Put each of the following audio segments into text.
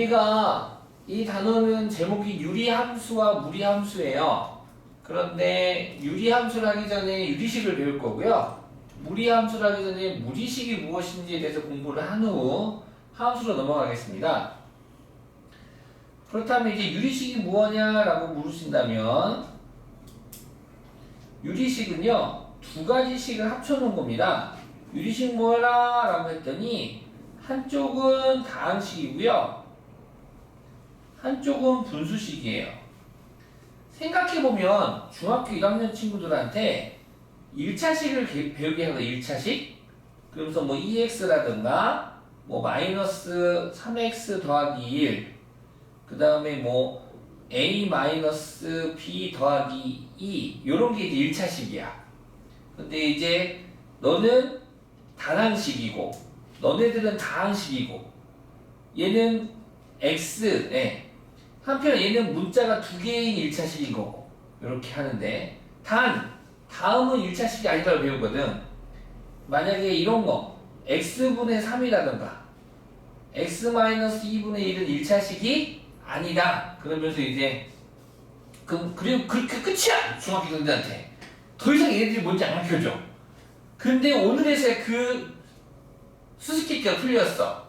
우리가 이 단어는 제목이 유리함수와 무리함수예요. 그런데 유리함수를 하기 전에 유리식을 배울 거고요. 무리함수를 하기 전에 무리식이 무엇인지에 대해서 공부를 한 후 함수로 넘어가겠습니다. 그렇다면 이제 유리식이 뭐냐라고 물으신다면 유리식은요 두 가지 식을 합쳐놓은 겁니다. 유리식 뭐라? 라고 했더니 한쪽은 다항식이고요 한쪽은 분수식이에요. 생각해보면 중학교 1학년 친구들한테 1차식을 배우게 하거든요. 1차식 그러면서 뭐 2x라든가 뭐 마이너스 3x 더하기 1 그 다음에 뭐 a 마이너스 b 더하기 2 요런 게 이제 1차식이야. 근데 이제 너는 단항식이고 너네들은 다항식이고 얘는 x 한편 얘는 문자가 두 개인 1차식인 거고 이렇게 하는데 다음은 1차식이 아니라고 배우거든. 만약에 이런 거 x분의 3이라든가 x-2분의 1은 1차식이 아니다 그러면서 이제 그리고 그렇게 끝이야. 중학교生들한테 더 이상 얘네들이 뭔지 안 가르쳐줘. 근데 오늘에서야 그 수수께끼가 풀렸어.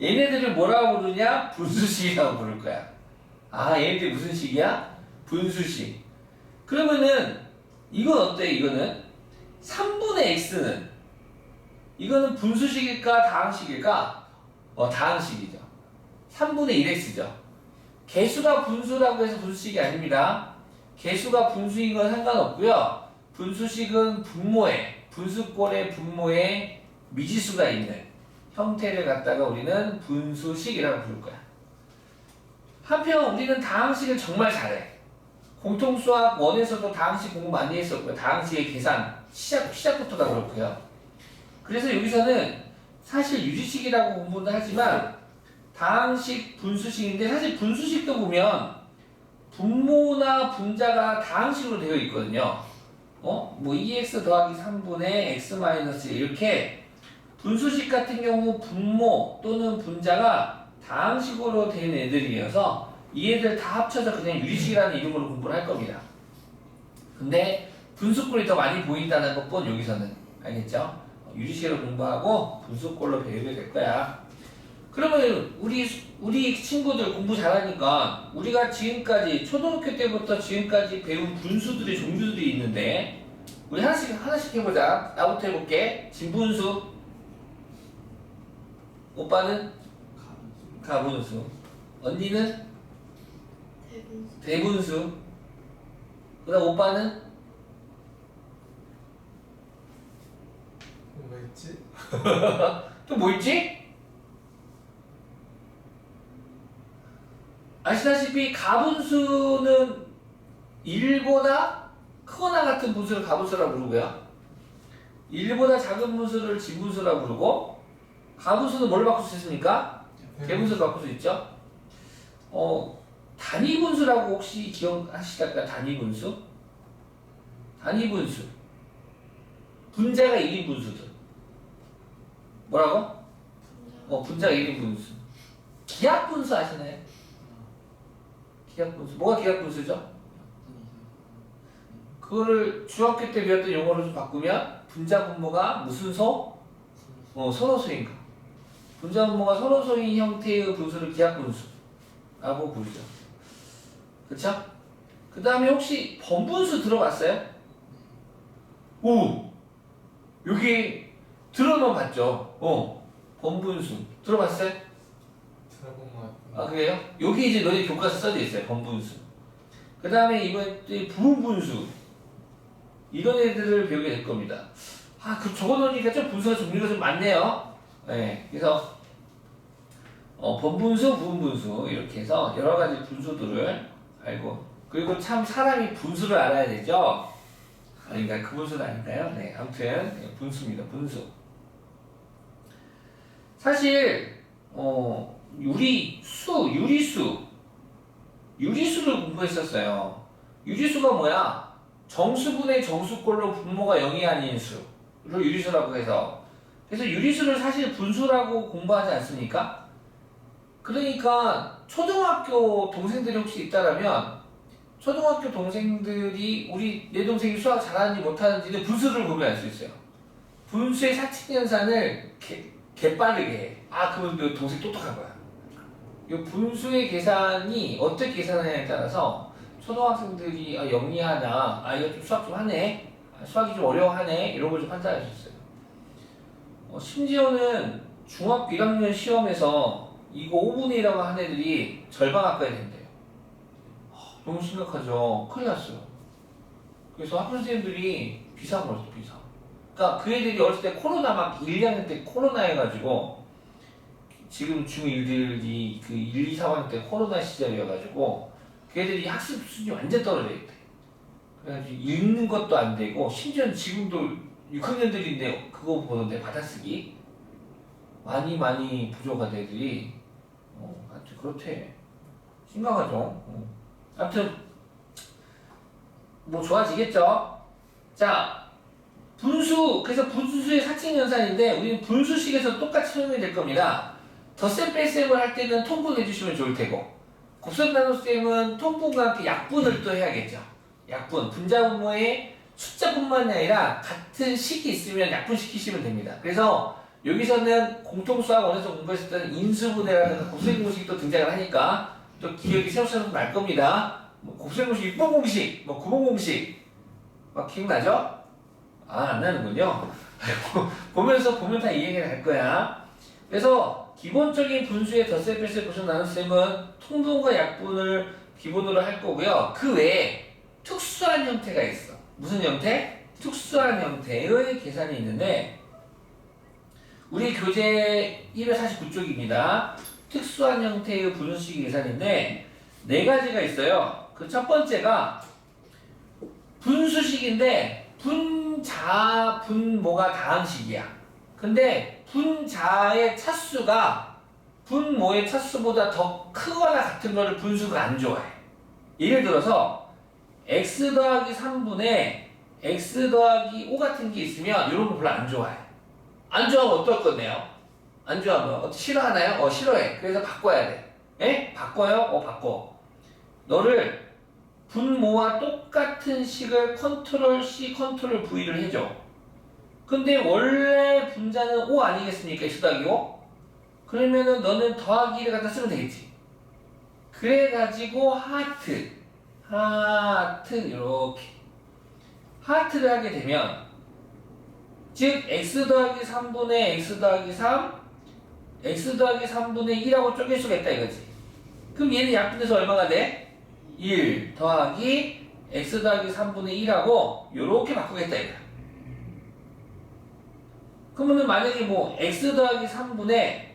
얘네들을 뭐라고 부르냐? 분수식이라고 부를 거야. 아 얘네들이 무슨 식이야? 분수식. 그러면은 이건 어때? 이거는 3분의 x는 이거는 분수식일까 다항식일까? 다항식이죠. 3분의 1x죠. 개수가 분수라고 해서 분수식이 아닙니다. 개수가 분수인 건 상관없고요. 분수식은 분수꼴의 분모에 미지수가 있는 형태를 갖다가 우리는 분수식이라고 부를 거야. 한편 우리는 다항식을 정말 잘해. 공통수학 1에서도 다항식 공부 많이 했었고요. 다항식의 계산 시작부터가 그렇고요. 그래서 여기서는 사실 유리식이라고 공부는 하지만 다항식, 분수식인데 사실 분수식도 보면 분모나 분자가 다항식으로 되어 있거든요. 뭐 2x 더하기 3분의 x 마이너스 이렇게 분수식 같은 경우 분모 또는 분자가 다항식으로 된 애들이어서 이 애들 다 합쳐서 그냥 유리식이라는 이름으로 공부를 할 겁니다. 근데 분수꼴이 더 많이 보인다는 것뿐 여기서는 알겠죠? 유리식으로 공부하고 분수꼴로 배우게 될 거야. 그러면 우리 친구들 공부 잘하니까 우리가 지금까지 초등학교 때부터 지금까지 배운 분수들의 종류들이 있는데 우리 하나씩 해보자. 나부터 해볼게. 진분수. 오빠는? 가분수. 언니는? 대분수. 그 다음 오빠는? 뭐 있지? 또 뭐 있지? 아시다시피 가분수는 1보다 크거나 같은 분수를 가분수라고 부르고요. 1보다 작은 분수를 진분수라고 부르고 가분수는 뭘 바꿀 수 있습니까? 대분수를 바꿀 수 있죠. 단위분수라고 혹시 기억하시달까요? 단위분수? 단위분수. 분자가 1인 분수들. 뭐라고? 분자가 1인 분수. 기하분수 아시나요? 기하분수. 뭐가 기하분수죠? 그거를 중학교 때 배웠던 용어로 좀 바꾸면 분자 분모가 무슨 소? 선호소인가. 분자 분모가 선호소인 형태의 분수를 기하분수라고 부르죠. 그쵸? 그 다음에 혹시 번분수 들어봤어요? 오! 여기 들어만 봤죠? 번분수. 들어봤어요? 들어본 것 같은데. 아 그래요? 여기 이제 너희 교과서 써져 있어요. 번분수. 그 다음에 이번에 부분분수. 이런 애들을 배우게 될 겁니다. 적어놓으니까 좀 분수가 종류가 좀 많네요. 네, 그래서 번분수, 부분분수 이렇게 해서 여러 가지 분수들을 알고 그리고 참 사람이 분수를 알아야 되죠. 아닌가요? 그 분수는 아닌가요? 네, 아무튼 분수입니다. 분수. 사실 유리수를 공부했었어요. 유리수가 뭐야? 정수분의 정수꼴로 분모가 0이 아닌 수를 유리수라고 해서 그래서 유리수를 사실 분수라고 공부하지 않습니까? 그러니까 초등학교 동생들이 혹시 있다라면 초등학교 동생들이 내 동생이 수학 잘하는지 못하는지는 분수를 보면 알 수 있어요. 분수의 사칙연산을 개빠르게 해. 그러면 너 동생 똑똑한 거야. 이 분수의 계산이 어떻게 계산하냐에 따라서 초등학생들이 영리하나, 이거 좀 수학 좀 하네, 수학이 좀 어려워하네, 이런 걸 좀 판단할 수 있어요. 심지어는 중학교 1학년 시험에서 이거 5분의 1이라고 한 애들이 절반 가까이 된대요. 너무 심각하죠. 큰일 났어요. 그래서 학교 선생님들이 비상 걸었어, 비상. 그러니까 그 애들이 어렸을 때 코로나 막 1, 2학년 때 코로나 해가지고 지금 중1들이 그 1, 2, 3학년 때 코로나 시절이어가지고 그 애들이 학습 수준이 완전 떨어져 있대. 그래가지고 읽는 것도 안 되고 심지어는 지금도 6학년들인데 그거 보는데 받아쓰기 많이 부족한 애들이 하여튼 그렇대. 심각하죠. 아무튼 뭐 좋아지겠죠. 자, 분수, 그래서 분수의 사칙연산인데 우리는 분수식에서 똑같이 설명이 될 겁니다. 덧셈 뺄셈을 할 때는 통분해 주시면 좋을 테고, 곱셈 나눗셈은 통분과 함께 약분을 또 해야겠죠. 약분, 분자분모에 숫자뿐만이 아니라 같은 식이 있으면 약분시키시면 됩니다. 그래서 여기서는 공통수학원에서 공부했을 때는 인수분해라는 곱셈공식이 또 등장을 하니까 또 기억이 새록새록 날 겁니다. 뭐 곱셈공식, 6번 공식, 뭐 9번 공식 막 기억나죠? 안 나는군요. 보면 다 이해가 될 거야. 그래서 기본적인 분수의 덧셈, 뺄셈, 곱셈, 나눗셈은 통분과 약분을 기본으로 할 거고요. 그 외에 특수한 형태가 있어. 무슨 형태? 특수한 형태의 계산이 있는데 우리 교재 249쪽입니다. 특수한 형태의 분수식 계산인데 네 가지가 있어요. 그 첫 번째가 분수식인데 분자, 분모가 다항식이야. 근데 분자의 차수가 분모의 차수보다 더 크거나 같은 거를 분수가 안 좋아해. 예를 들어서 x 더하기 3분의 x 더하기 5 같은 게 있으면 이런 거 별로 안 좋아해. 안 좋아하면 어떨 건데요? 안 좋아하면 싫어하나요? 싫어해. 그래서 바꿔야 돼. 에? 바꿔요? 바꿔. 너를 분모와 똑같은 식을 컨트롤 C, 컨트롤 V를 해줘. 근데 원래 분자는 5 아니겠습니까? x 더하기 5? 그러면은 너는 더하기를 갖다 쓰면 되겠지. 그래가지고 하트 이렇게 하트를 하게 되면 즉 x 더하기 3분의 x 더하기 3 x 더하기 3분의 1하고 쪼갤 수가 있다 이거지. 그럼 얘는 약분해서 얼마가 돼? 1 더하기 x 더하기 3분의 1하고 요렇게 바꾸겠다 이거야. 그러면은 만약에 뭐 x 더하기 3분의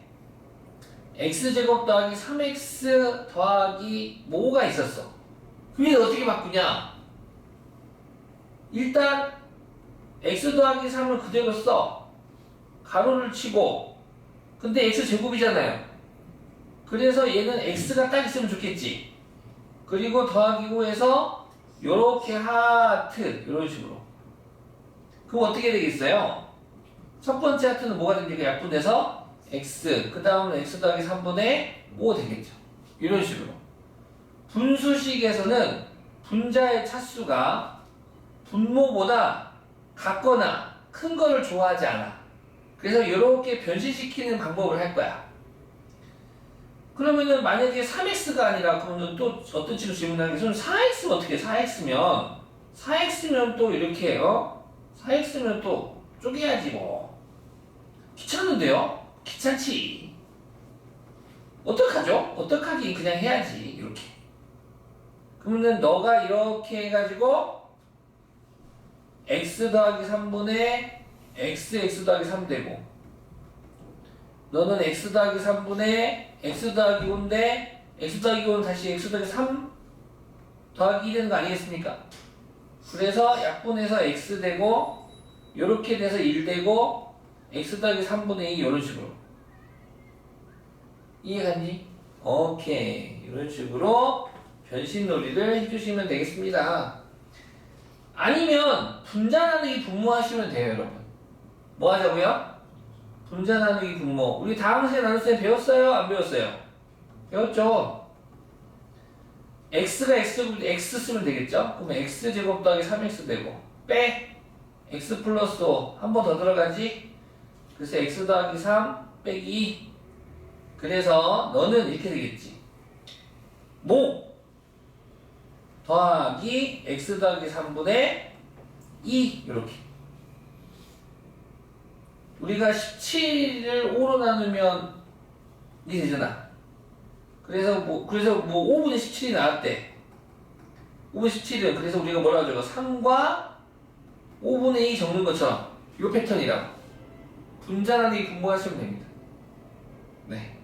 x제곱 더하기 3x 더하기 뭐 5가 있었어. 그럼 얘는 어떻게 바꾸냐? 일단 x 더하기 3을 그대로 써. 가로를 치고 근데 x제곱이잖아요. 그래서 얘는 x가 딱 있으면 좋겠지. 그리고 더하기 5에서 요렇게 하트 이런 식으로. 그럼 어떻게 되겠어요? 첫 번째 하트는 뭐가 됩니까? 약분해서 x 그 다음은 x 더하기 3분의 5 되겠죠. 이런 식으로. 분수식에서는 분자의 차수가 분모보다 같거나 큰 거를 좋아하지 않아. 그래서 이렇게 변신시키는 방법을 할 거야. 그러면은 만약에 3x가 아니라 그러면 또 어떤 식으로 질문하는 게 4x면 어떻게 해? 4x면 또 이렇게 4x면 또 쪼개야지 뭐. 귀찮은데요? 귀찮지. 어떡하죠? 어떡하긴 그냥 해야지 이렇게. 그러면은 너가 이렇게 해가지고 x 더하기 3분의 x 더하기 3 되고 너는 x 더하기 3분의 x 더하기 5인데 x 더하기 5는 다시 x 더하기 3 더하기 2 되는 거 아니겠습니까? 그래서 약분해서 x 되고 요렇게 돼서 1 되고 x 더하기 3분의 2 이런 식으로. 이해갔니? 오케이. 이런 식으로 변신놀이를 해주시면 되겠습니다. 아니면 분자 나누기 분모하시면 돼요, 여러분. 뭐 하자고요? 분자 나누기 분모. 우리 다항식 나눗셈 배웠어요? 안 배웠어요? 배웠죠? x가 x 쓰면 되겠죠? 그러면 x제곱 더하기 3x 되고 빼 x 플러스 5 한 번 더 들어가지? 그래서 x 더하기 3 빼기 2 그래서 너는 이렇게 되겠지 모 더하기 x 더하기 3분의 2 이렇게 우리가 17을 5로 나누면 이게 되잖아 그래서 뭐 5분의 17이 나왔대 5분의 17은 그래서 우리가 뭐라고 적어 3과 5분의 2 적는 것처럼 이 패턴이라고 분자 나누기 분모하시면 됩니다 네.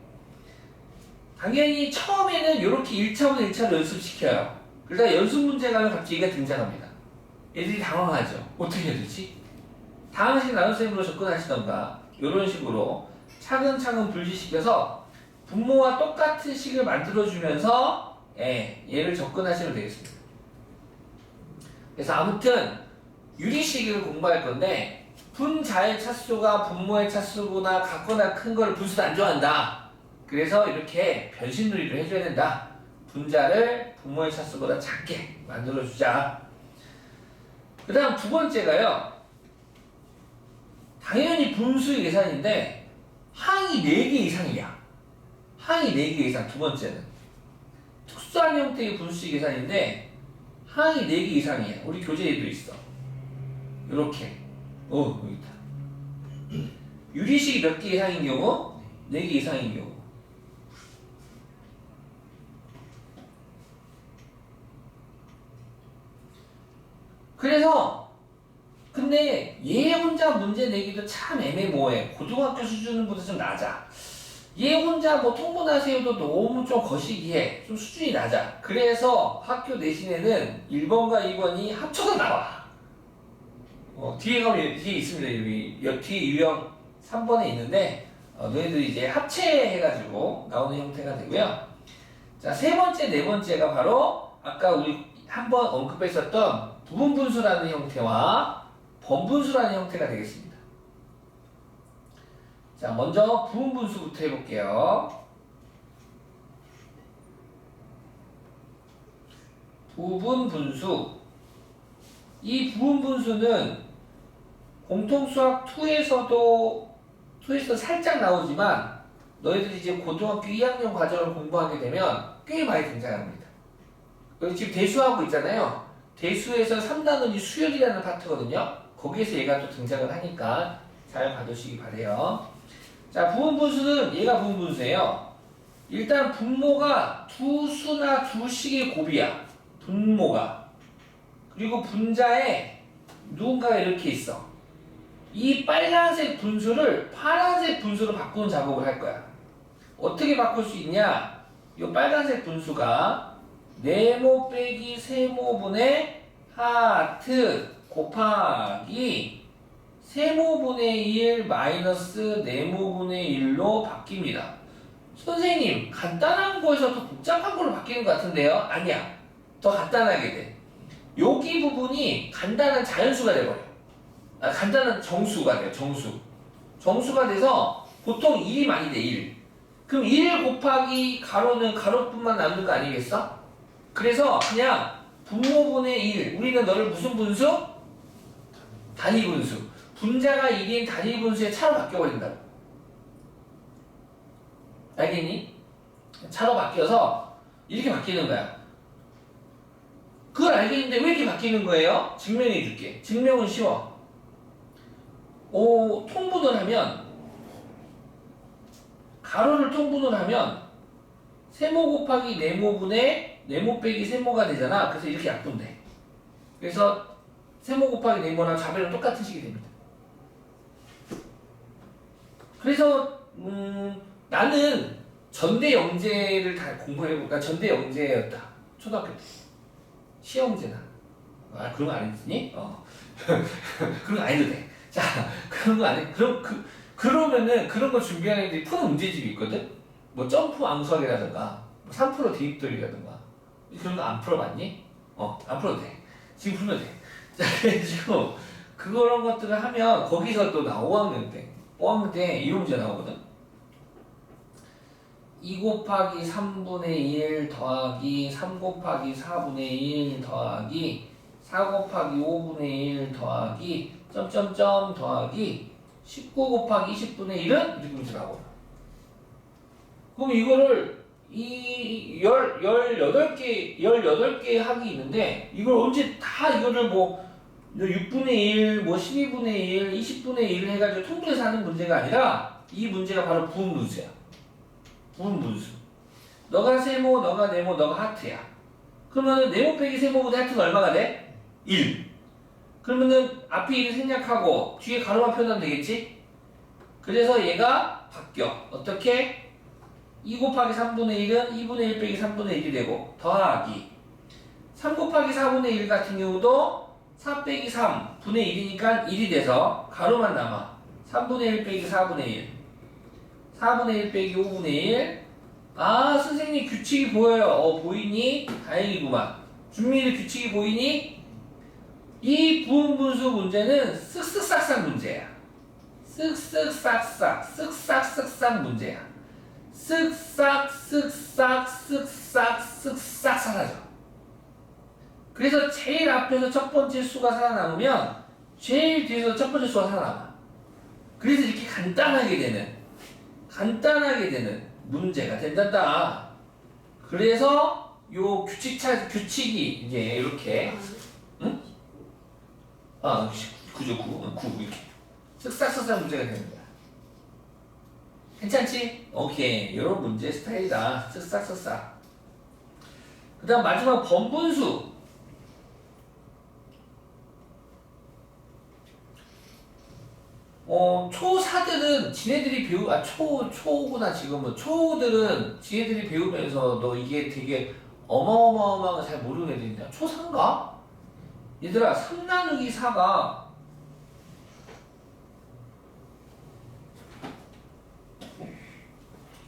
당연히 처음에는 이렇게 1차부터 1차로 연습시켜요 그러다 연습 문제 가면 갑자기 얘가 등장합니다 애들이 당황하죠 어떻게 해야 되지? 다항식 나눗셈으로 접근하시던가 이런 식으로 차근차근 분리시켜서 분모와 똑같은 식을 만들어주면서 얘를 접근하시면 되겠습니다 그래서 아무튼 유리식을 공부할 건데 분자의 차수가 분모의 차수보다 같거나 큰 걸 분수도 안 좋아한다 그래서 이렇게 변신놀이를 해줘야 된다 분자를 분모의 차수보다 작게 만들어주자 그 다음 두 번째가요 당연히 분수 계산인데 항이 4개 이상이야 항이 4개 이상 두 번째는 특수한 형태의 분수 계산인데 항이 4개 이상이야 우리 교재에도 있어 이렇게 여기 있다 유리식이 몇 개 이상인 경우? 4개 이상인 경우 그래서 근데 얘 혼자 문제 내기도 참 애매모호해 고등학교 수준보다 좀 낮아 얘 혼자 뭐 통분하세요도 너무 좀 거시기해 좀 수준이 낮아 그래서 학교 내신에는 1번과 2번이 합쳐서 나와 뒤에 가면 뒤에 있습니다 여기 뒤에 유형 3번에 있는데 너희들이 이제 합체해가지고 나오는 형태가 되고요 자 세 번째 네 번째가 바로 아까 우리 한번 언급했었던 부분분수라는 형태와 번분수라는 형태가 되겠습니다 자 먼저 부분분수부터 해볼게요 부분분수 이 부분분수는 공통수학 2에서도 살짝 나오지만 너희들이 이제 고등학교 2학년 과정을 공부하게 되면 꽤 많이 등장합니다 여기 지금 대수하고 있잖아요 대수에서 3단원이 수열이라는 파트거든요 거기에서 얘가 또 등장을 하니까 잘 봐두시기 바래요 자 부분분수는 얘가 부분분수예요 일단 분모가 두 수나 두 식의 곱이야 분모가 그리고 분자에 누군가가 이렇게 있어 이 빨간색 분수를 파란색 분수로 바꾸는 작업을 할 거야 어떻게 바꿀 수 있냐 이 빨간색 분수가 네모 빼기 세모분의 하트 곱하기 세모분의 1 마이너스 네모분의 1로 바뀝니다 선생님 간단한 거에서 더 복잡한 걸로 바뀌는 것 같은데요? 아니야 더 간단하게 돼 여기 부분이 간단한 자연수가 돼버려 간단한 정수가 돼요 정수가 돼서 보통 1이 많이 돼 1 그럼 1 곱하기 가로는 가로뿐만 남는 거 아니겠어? 그래서 그냥 분모분의 1 우리는 너를 무슨 분수? 단위분수 분자가 1인 단위분수의 차로 바뀌어버린다고 알겠니? 차로 바뀌어서 이렇게 바뀌는 거야 그걸 알겠는데 왜 이렇게 바뀌는 거예요? 증명해 줄게 증명은 쉬워 통분을 하면 가로를 통분을 하면 세모 곱하기 네모분의 네모 빼기 세모가 되잖아 그래서 이렇게 약분돼 그래서 세모 곱하기 네모랑 좌변은 똑같은 식이 됩니다 그래서 나는 전대 영재를 다 공부해볼까 전대 영재였다 초등학교 때 시영재나 그런 거 안 했니? 그런 거 안 해도 돼 자 그런 거 안 해 그러면은 그런 거 준비하는 애들이 푸는 문제집이 있거든 뭐 점프 암수학이라든가 뭐 3% 대입돌이라든가 그런 거 안 풀어봤니? 안 풀어도 돼 지금 풀면 돼 자 그래가지고 그런 것들을 하면 거기서 또 나 5학년 때 이런 문제 나오거든 2 곱하기 3분의 1 더하기 3 곱하기 4분의 1 더하기 4 곱하기 5분의 1 더하기 점점점 더하기 19 곱하기 20분의 1은 이렇게 문제 나오고. 그럼 이거를 이 18개 항이 있는데 이걸 언제 다 이거를 뭐 6분의 1, 뭐 12분의 1, 20분의 1을 해가지고 통분해서 하는 문제가 아니라 이 문제가 바로 부분분수야. 부분분수. 너가 세모, 너가 네모, 너가 하트야. 그러면은 네모 빼기 세모보다 하트는 얼마가 돼? 1. 그러면은 앞에 1을 생략하고 뒤에 가로만 표현하면 되겠지? 그래서 얘가 바뀌어. 어떻게? 2 곱하기 3분의 1은 2분의 1 빼기 3분의 1이 되고 더하기 3 곱하기 4분의 1 같은 경우도 4 빼기 3분의 1이니까 1이 돼서 가로만 남아. 3분의 1 빼기 4분의 1 4분의 1 빼기 5분의 1. 아, 선생님 규칙이 보여요. 보이니? 다행이구만. 준민이 규칙이 보이니? 이 부분분수 문제는 쓱쓱싹싹 문제야. 쓱쓱싹싹 쓱싹쓱싹 문제야. 쓱싹 쓱싹 쓱싹 쓱싹 사라져. 그래서 제일 앞에서 첫 번째 수가 살아남으면 제일 뒤에서 첫 번째 수가 살아남아. 그래서 이렇게 간단하게 되는 문제가 된단다. 그래서 요 규칙이 이제 이렇게, 응? 아, 9죠, 9 이렇게 쓱싹쓱싹 문제가 되는 거야. 괜찮지? 오케이. 이런 문제 스타일이다. 쓱싹쓱싹. 그 다음 마지막 번분수. 초사들은 지네들이 초구나 지금은. 초들은 지네들이 배우면서도 이게 되게 어마어마한 거 잘 모르는 애들이냐. 초사인가? 얘들아, 3 나누기 4가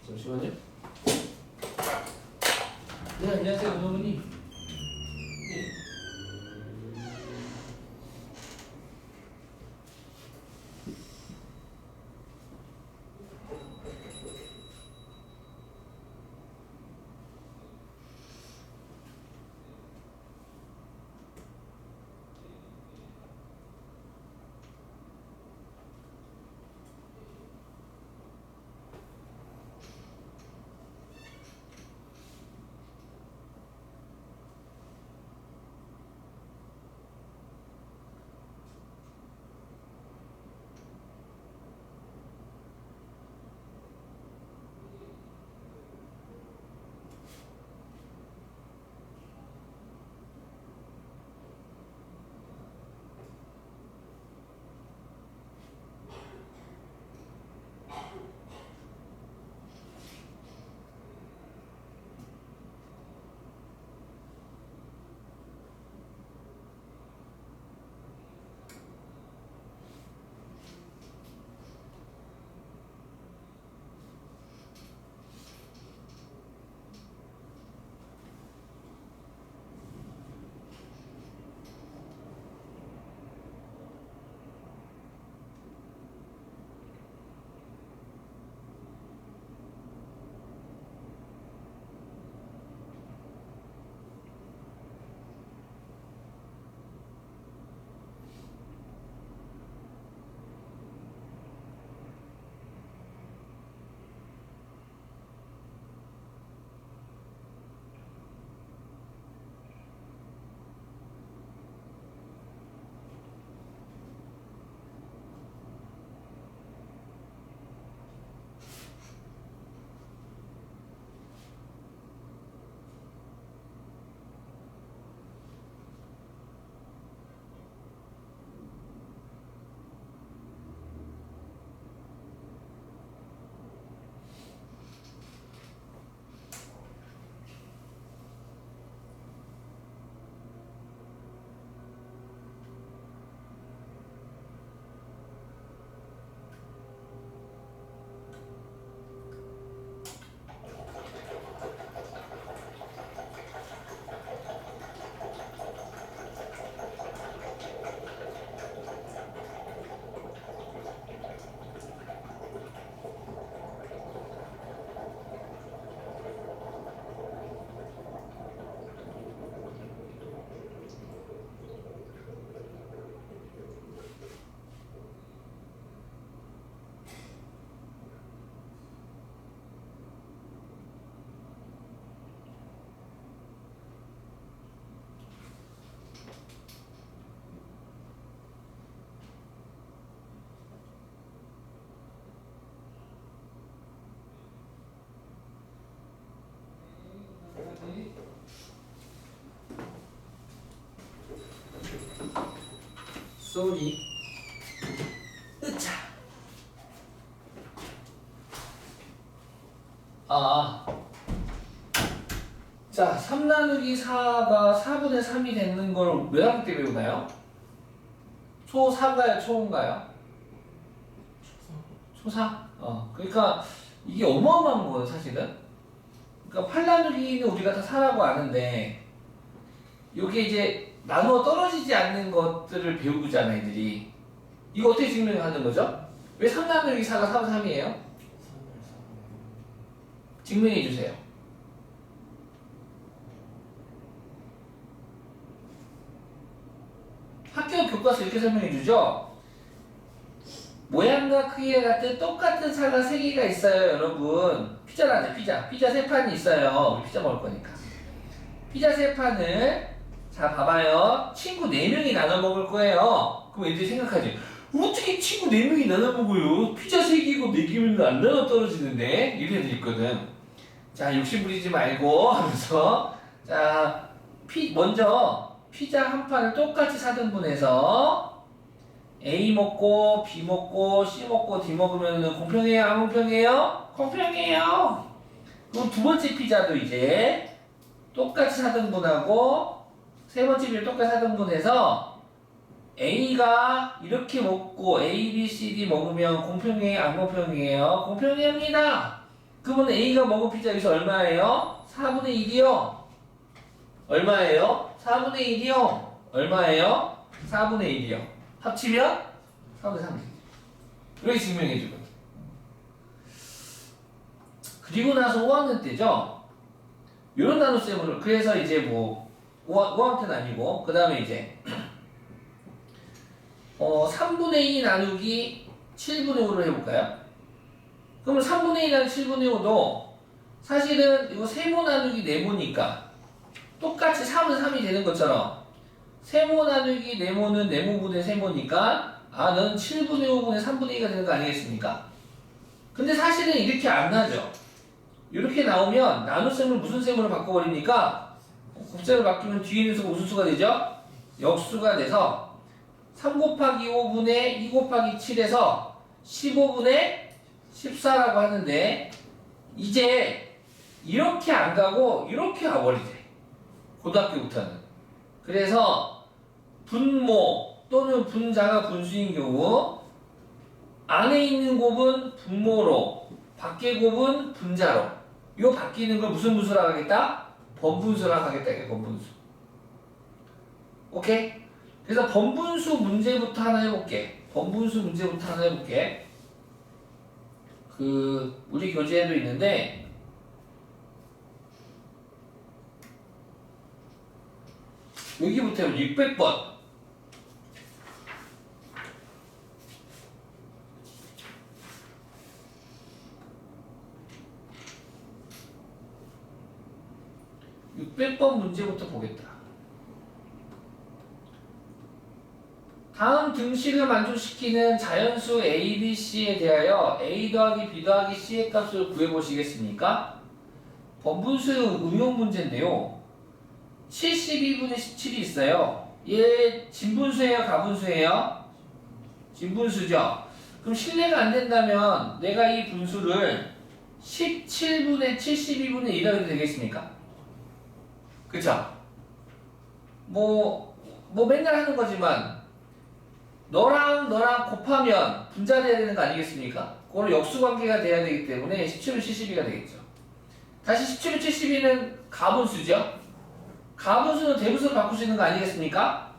잠시만요. 네, 안녕하세요, 어머니. 네. 쏘리. 으차. 아. 자, 3 나누기 4가 4분의 3이 되는 걸 몇 학기 때 배우나요? 초4인가요? 초5인가요? 초4? 그러니까 이게 어마어마한 거예요, 사실은. 그러니까 8 나누기는 우리가 다 4라고 아는데 이게 이제 나누어 떨어지지 않는 것들을 배우잖아, 애들이. 이거 어떻게 증명하는 거죠? 왜 3 나누기 4가 4, 3이에요? 증명해 주세요. 학교 교과서 이렇게 설명해 주죠? 모양과 크기가 같은 똑같은 사과 3개가 있어요, 여러분. 피자라네, 피자. 피자 3판이 있어요. 우리 피자 먹을 거니까. 피자 3판을, 자, 봐봐요. 친구 4명이 나눠 먹을 거예요. 그럼 애들이 생각하지. 어떻게 친구 4명이 나눠 먹어요? 피자 3개고 4개면 안 나눠 떨어지는데? 이런 애들 있거든. 자, 욕심 부리지 말고 하면서. 자, 먼저 피자 한 판을 똑같이 4등분해서 A 먹고 B 먹고 C 먹고 D 먹으면 공평해요? 안 공평해요? 공평해요. 그럼 두 번째 피자도 이제 똑같이 4등분하고 세 번째 피자 똑같이 4등분해서 A가 이렇게 먹고 A, B, C, D 먹으면 공평해요? 안 공평해요? 공평합니다. 그러면 A가 먹은 피자 여기서 얼마예요? 4분의 1이요. 얼마예요? 4분의 1이요. 얼마예요? 4분의 1이요. 합치면 4분의 3. 이렇게 증명해 주거든. 그리고 나서 5학년 때죠. 이런 나눗셈으로 그래서 이제 뭐 5학년 때는 아니고 그 다음에 이제 3분의 2 나누기 7분의 5를 해볼까요? 그러면 3분의 2 나누기 7분의 5도 사실은 이거 세모 나누기 네모니까 똑같이 3은 3이 되는 것처럼 세모 나누기 네모는 네모분의 세모니까 너는 7분의 5분의 3분의 2가 되는 거 아니겠습니까? 근데 사실은 이렇게 안 나죠. 이렇게 나오면 나눗셈을 무슨 셈으로 바꿔버리니까 곱셈을 바뀌면 뒤에 있는 수가 무슨 수가 되죠? 역수가 돼서 3 곱하기 5분의 2 곱하기 7에서 15분의 14라고 하는데 이제 이렇게 안 가고 이렇게 가버리대. 고등학교부터는. 그래서 분모 또는 분자가 분수인 경우 안에 있는 곱은 분모로 밖에 곱은 분자로 이거 바뀌는 걸 무슨 분수라고 하겠다? 번분수라고 하겠다. 이게 번분수. 오케이? 그래서 번분수 문제부터 하나 해볼게. 번분수 문제부터 하나 해볼게. 우리 교재에도 있는데 여기부터 600번. 문제부터 보겠다. 다음 등식을 만족시키는 자연수 A, B, C에 대하여 A 더하기 B 더하기 C의 값을 구해보시겠습니까? 번분수 응용 문제인데요. 72분의 17이 있어요. 얘 진분수예요? 가분수예요? 진분수죠? 그럼 실례가 안 된다면 내가 이 분수를 17분의 72분의 1이라고 해도 되겠습니까? 그쵸? 뭐 맨날 하는 거지만 너랑 곱하면 분자돼야 되는 거 아니겠습니까? 그거는 역수관계가 돼야 되기 때문에 17분 72가 되겠죠. 다시 17분 72는 가분수죠. 가분수는 대분수로 바꿀 수 있는 거 아니겠습니까?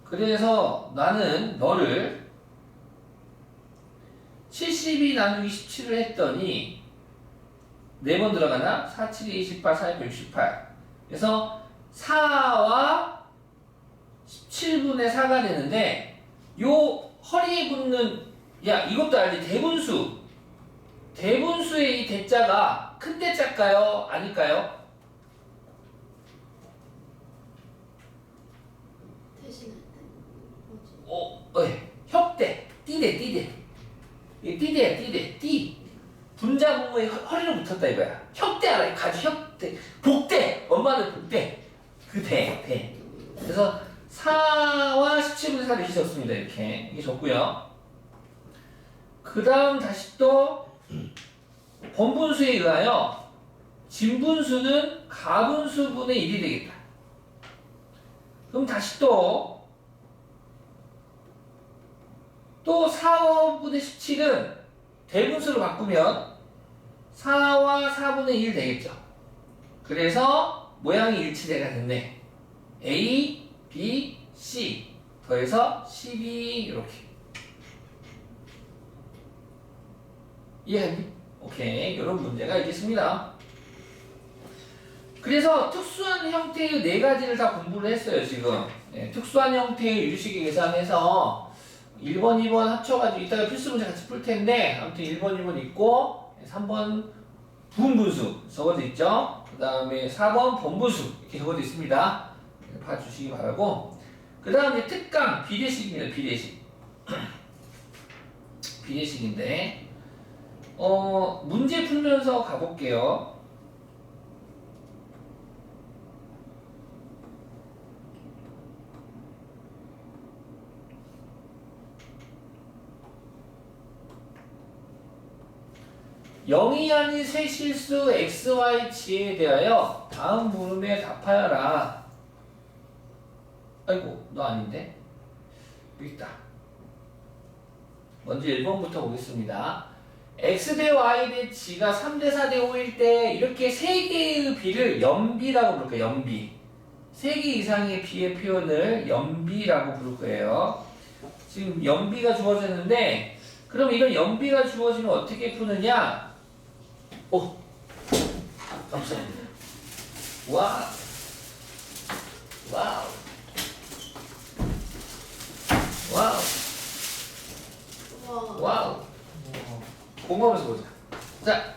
그래서 나는 너를 72 나누기 17을 했더니 4번 들어가나? 4, 7, 28, 4, 68 그래서 4와 17분의 4가 되는데 요 허리에 붙는 이것도 알지? 대분수의 이 대자가 큰 대자일까요? 아닐까요? 대신에 뭐지? 협대 띠대 이 띠대야 띠 분자 분모에 허리를 붙였다 이거야. 협대 알아? 가지 협대 복대 엄마는 복대 그 대 그래서 4와 17분의 4 이렇게 적습니다. 이렇게 적고요. 그 다음 다시 또 번분수에 의하여 진분수는 가분수분의 1이 되겠다. 그럼 다시 또 4분의 17은 대분수로 바꾸면 4와 4분의 1 되겠죠. 그래서 모양이 일치대가 됐네. A, B, C 더해서 12 이렇게. 이해했니? 오케이. 이런 문제가 있겠습니다. 그래서 특수한 형태의 네 가지를 다 공부를 했어요, 지금. 네, 특수한 형태의 유리식의 계산해서 1번, 2번 합쳐가지고 이따가 필수 문제 같이 풀 텐데, 아무튼 1번, 2번 있고, 3번 부분분수 적어져 있죠? 그 다음에 4번 번분수 이렇게 적어져 있습니다. 봐주시기 바라고. 그 다음에 특강, 비례식입니다, 비례식. 비례식인데, 문제 풀면서 가볼게요. 영이 아닌 세 실수 xy 지에 대하여 다음 물음에 답하여라. 아이고, 너 아닌데? 여기 있다. 먼저 1번부터 보겠습니다. x 대 y 대 g가 3대 4 대 5일 때 이렇게 세 개의 비를 연비라고 부를 거예요. 연비. 3개 이상의 비의 표현을 연비라고 부를 거예요. 지금 연비가 주어졌는데, 그럼 이런 연비가 주어지면 어떻게 푸느냐? 오, 감사합니다. 와우, 와우, 와우, 우와. 와우. 공감해서 보자. 자,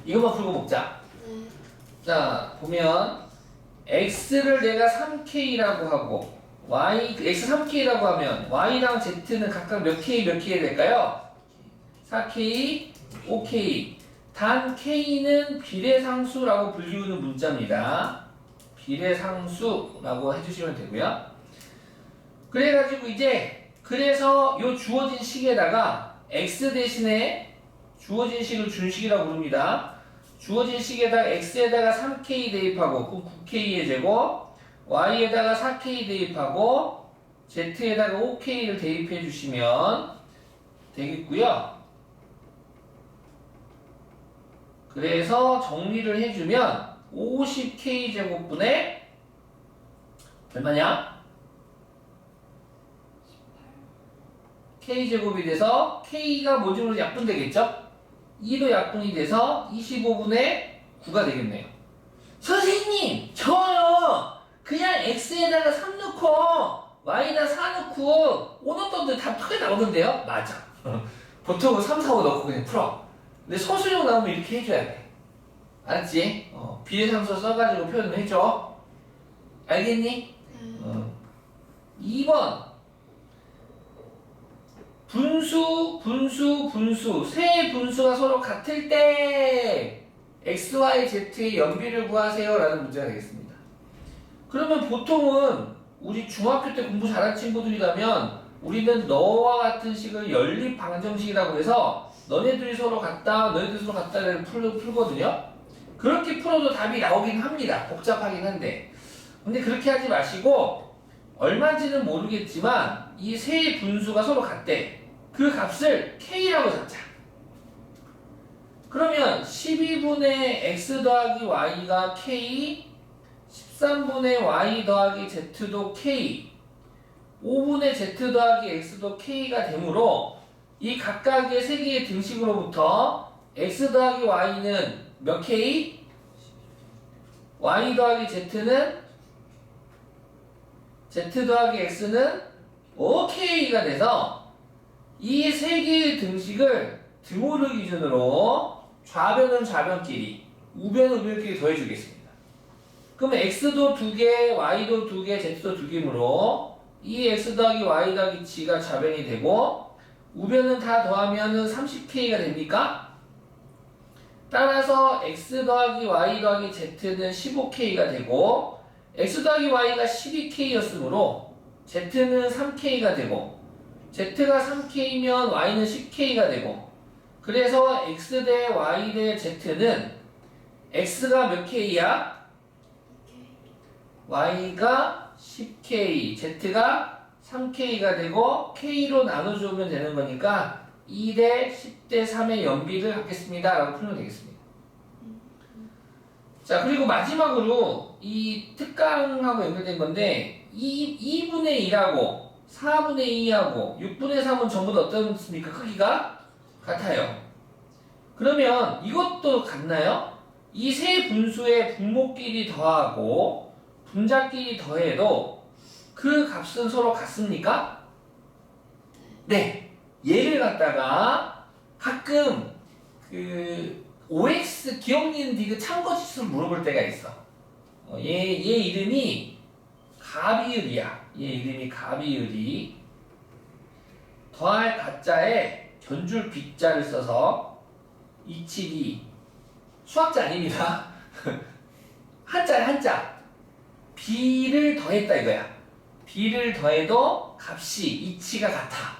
이것만 풀고 먹자. 네. 자, 보면 x를 내가 3k라고 하고 x 3k라고 하면 y랑 z는 각각 몇 k 몇 k 될까요? 4k, 5k. 단 k는 비례상수라고 불리우는 문자입니다. 비례상수라고 해주시면 되고요. 그래가지고 이제 그래서 요 주어진 식에다가 x 대신에 주어진 식을 준식이라고 부릅니다. 주어진 식에다가 x에다가 3k 대입하고 그럼 9k의 제곱, y에다가 4k 대입하고 z에다가 5k를 대입해 주시면 되겠고요. 그래서 정리를 해주면 50k 제곱분의 얼마냐? k 제곱이 돼서 k가 모집으로 약분되겠죠? 2도 약분이 돼서 25분의 9가 되겠네요. 선생님, 저요 그냥 x에다가 3 넣고 y에다 4 넣고 5 넣었던데 다 크게 나오던데요? 맞아. 보통은 3, 4, 5 넣고 그냥 풀어. 근데 서술형 나오면 이렇게 해줘야 돼. 알았지? 비례상수 써가지고 표현을 해줘. 알겠니? 2번 분수 세 분수가 서로 같을 때 x, y, z의 연비를 구하세요 라는 문제가 되겠습니다. 그러면 보통은 우리 중학교 때 공부 잘한 친구들이라면 우리는 너와 같은 식을 연립방정식이라고 해서 너네들이 서로 같다, 너네들이 서로 같다를 풀거든요. 그렇게 풀어도 답이 나오긴 합니다. 복잡하긴 한데. 근데 그렇게 하지 마시고 얼마인지는 모르겠지만 이 세 분수가 서로 같대. 그 값을 k라고 잡자. 그러면 12분의 x 더하기 y가 k, 13분의 y 더하기 z도 k, 5분의 z 더하기 x도 k가 되므로 이 각각의 세 개의 등식으로부터 x 더하기 y는 몇 k? y 더하기 z는 z 더하기 x는 5k가 돼서 이 세 개의 등식을 등호를 기준으로 좌변은 좌변끼리, 우변은 우변끼리 더해주겠습니다. 그럼 x도 2개, y도 2개, z도 2개므로 이 x 더하기 y 더하기 g가 좌변이 되고 우변은 다 더하면 30k가 됩니까? 따라서 x 더하기 y 더하기 z는 15k가 되고 x 더하기 y가 12k였으므로 Z는 3K가 되고 Z가 3K면 Y는 10K가 되고 그래서 X 대 Y 대 Z는 X가 몇 K야? Y가 10K, Z가 3K가 되고 K로 나눠주면 되는 거니까 2대 10대 3의 연비를 갖겠습니다 라고 풀면 되겠습니다. 자, 그리고 마지막으로 이 특강하고 연결된 건데 2분의 1하고 4분의 2하고 6분의 3은 전부 다 어떻습니까? 크기가 같아요. 그러면 이것도 같나요? 이 세 분수의 분모끼리 더하고 분자끼리 더해도 그 값은 서로 같습니까? 네. 얘를 갖다가 가끔 그 OX 기억니은 디귿 참고지수를 물어볼 때가 있어. 얘 이름이 가비을이야. 얘 이름이 가비을이 더할 가짜에 전줄 빗자를 써서 272 수학자 아닙니다. 한자야 한자. b를 더했다 이거야. b를 더해도 값이 이치가 같아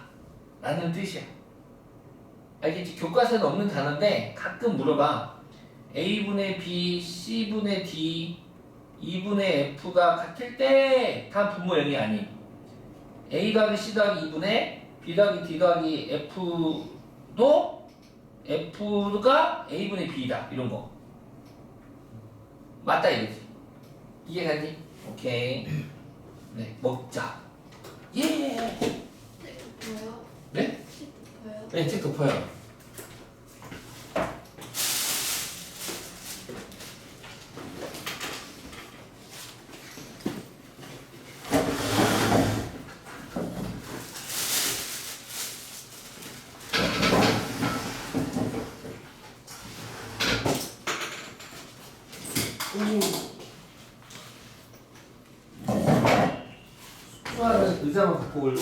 라는 뜻이야. 알겠지? 교과서에는 없는 단어인데 가끔 물어봐. a분의 b, c분의 d, 2분의 f가 같을 때 다 분모 0이 아님. a 더하기 c 더하기 2분의 b 더하기 d 더하기 f도 f가 a분의 b다 이런 거 맞다 이거지. 이해가니? 오케이. 네, 먹자. 예. 뭐요? 네? 뭐요? 네, 책 덮어요. 수아는 의자만 갖고 올고.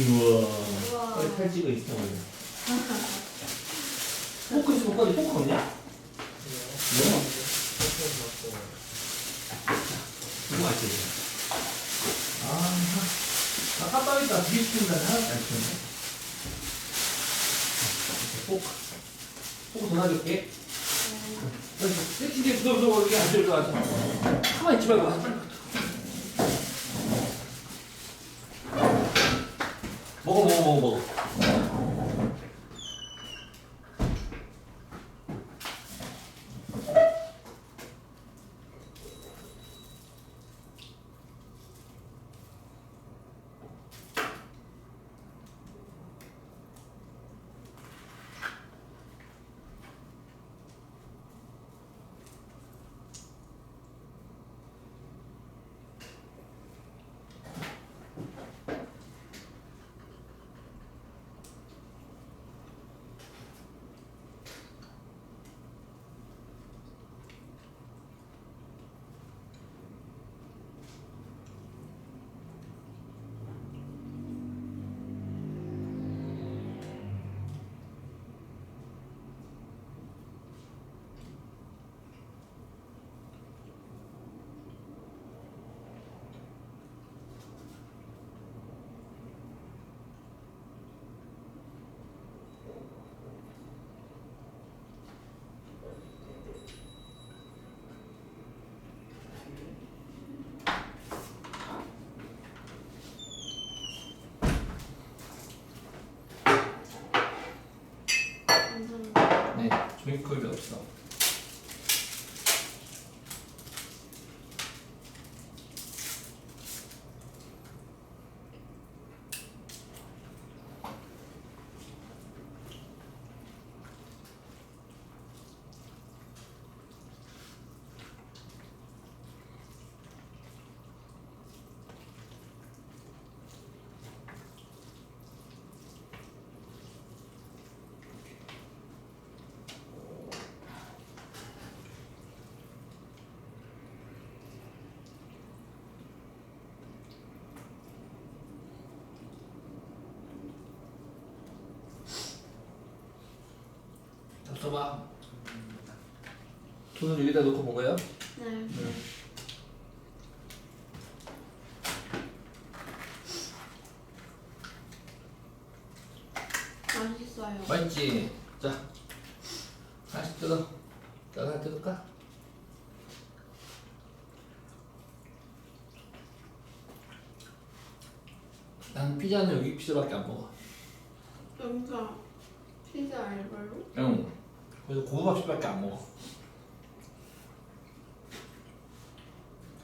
우와. 우와. 팔찌가 있어. 포크 있어, 포크 없냐? 뭐? 이거 맛있지? 아, 깜빡이다. 비스킨다. 하나도 안 치는데. 포크 더 놔줄게. 이게 너 이게 안 들고 와서. 가만히 있지 말고 와서 빨리 먹어. 감사합니다. 네, 종이컵이 없어. 줘봐. 돈을 여기다 놓고 먹어요? 네. 맛있어요. 맛있지? 자, 하나씩 뜯어. 내가 하나 뜯을까? 난 피자는 여기 피자밖에 안 먹어. 여기가 피자 알바로? 응. 그래서 고구마피자밖에 안 먹어.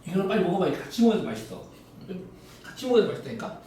이거는 빨리 먹어봐. 같이 먹어야 맛있어. 같이 먹어야 맛있다니까?